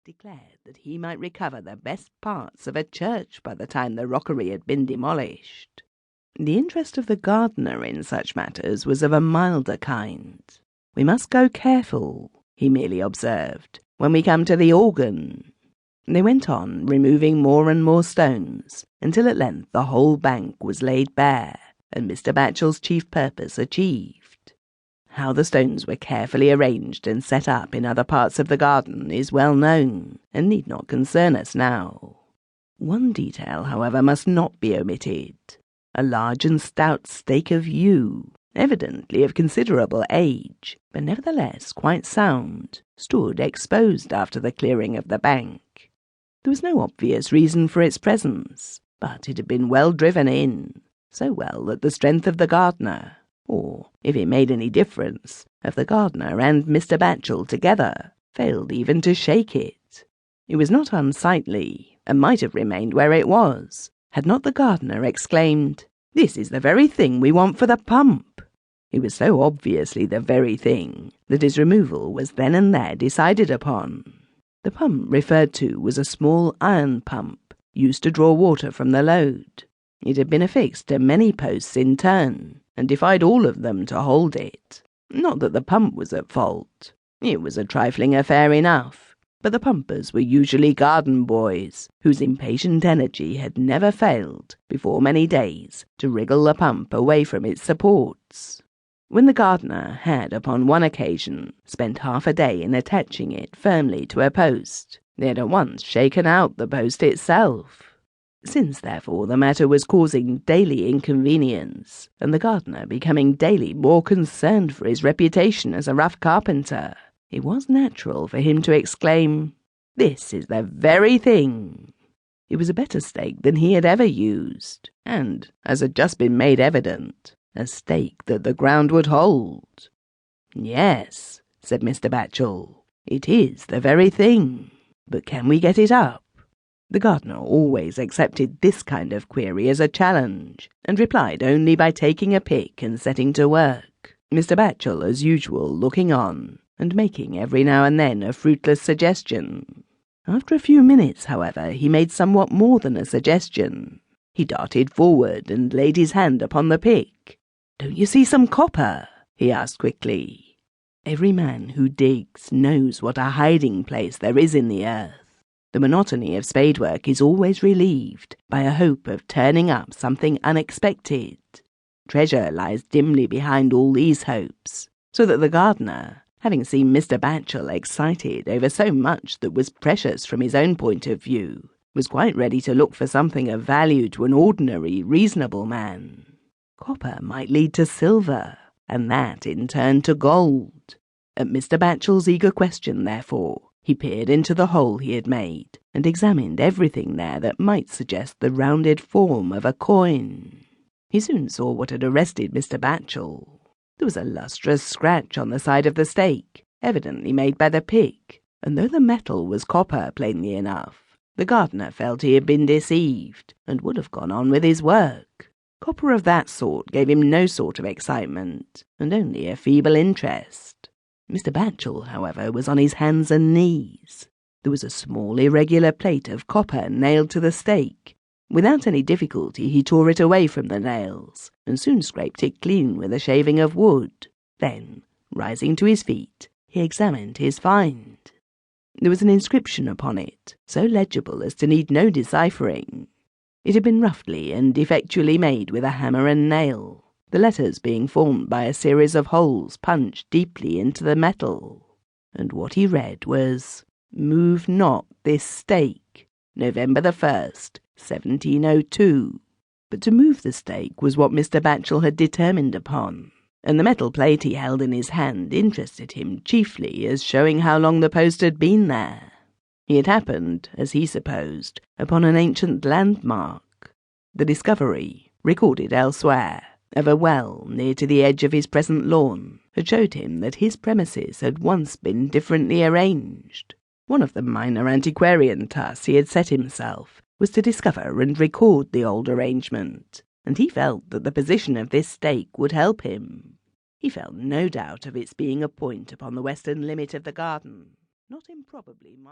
declared that he might recover the best parts of a church by the time the Rockery had been demolished. The interest of the gardener in such matters was of a milder kind. "We must go careful," he merely observed, "when we come to the organ." They went on, removing more and more stones, until at length the whole bank was laid bare, and Mr. Batchel's chief purpose achieved. How the stones were carefully arranged and set up in other parts of the garden is well known, and need not concern us now. One detail, however, must not be omitted. A large and stout stake of yew, evidently of considerable age, but nevertheless quite sound, stood exposed after the clearing of the bank. There was no obvious reason for its presence, but it had been well driven in, so well that the strength of the gardener, or, if it made any difference, of the gardener and Mr. Batchel together, failed even to shake it. It was not unsightly, and might have remained where it was, had not the gardener exclaimed, "This is the very thing we want for the pump." It was so obviously the very thing that its removal was then and there decided upon. The pump referred to was a small iron pump, used to draw water from the lode. It had been affixed to many posts in turn, and defied all of them to hold it. Not that the pump was at fault. It was a trifling affair enough, but the pumpers were usually garden boys, whose impatient energy had never failed, before many days, to wriggle the pump away from its supports. When the gardener had, upon one occasion, spent half a day in attaching it firmly to a post, they had at once shaken out the post itself. Since, therefore, the matter was causing daily inconvenience, and the gardener becoming daily more concerned for his reputation as a rough carpenter, it was natural for him to exclaim, "This is the very thing." It was a better stake than he had ever used, and, as had just been made evident, a stake that the ground would hold. "Yes," said Mr. Batchel, "it is the very thing. But can we get it up?" The gardener always accepted this kind of query as a challenge, and replied only by taking a pick and setting to work, Mr. Batchel, as usual, looking on, and making every now and then a fruitless suggestion. After a few minutes, however, he made somewhat more than a suggestion. He darted forward and laid his hand upon the pick. "Don't you see some copper?" he asked quickly. Every man who digs knows what a hiding place there is in the earth. The monotony of spade work is always relieved by a hope of turning up something unexpected. Treasure lies dimly behind all these hopes, so that the gardener, having seen Mr. Batchel excited over so much that was precious from his own point of view, was quite ready to look for something of value to an ordinary, reasonable man. Copper might lead to silver, and that in turn to gold. At Mr. Batchel's eager question, therefore, he peered into the hole he had made, and examined everything there that might suggest the rounded form of a coin. He soon saw what had arrested Mr. Batchel. There was a lustrous scratch on the side of the stake, evidently made by the pick, and though the metal was copper plainly enough, the gardener felt he had been deceived, and would have gone on with his work. Copper of that sort gave him no sort of excitement, and only a feeble interest. Mr. Batchel, however, was on his hands and knees. There was a small irregular plate of copper nailed to the stake. Without any difficulty he tore it away from the nails, and soon scraped it clean with a shaving of wood. Then, rising to his feet, he examined his find. There was an inscription upon it, so legible as to need no deciphering. It had been roughly and effectually made with a hammer and nail, the letters being formed by a series of holes punched deeply into the metal. And what he read was, "Move not this stake, November the 1st, 1702. But to move the stake was what Mr. Batchel had determined upon, and the metal plate he held in his hand interested him chiefly as showing how long the post had been there. He had happened, as he supposed, upon an ancient landmark. The discovery, recorded elsewhere, of a well near to the edge of his present lawn, had showed him that his premises had once been differently arranged. One of the minor antiquarian tasks he had set himself was to discover and record the old arrangement, and he felt that the position of this stake would help him. He felt no doubt of its being a point upon the western limit of the garden, not improbably marked.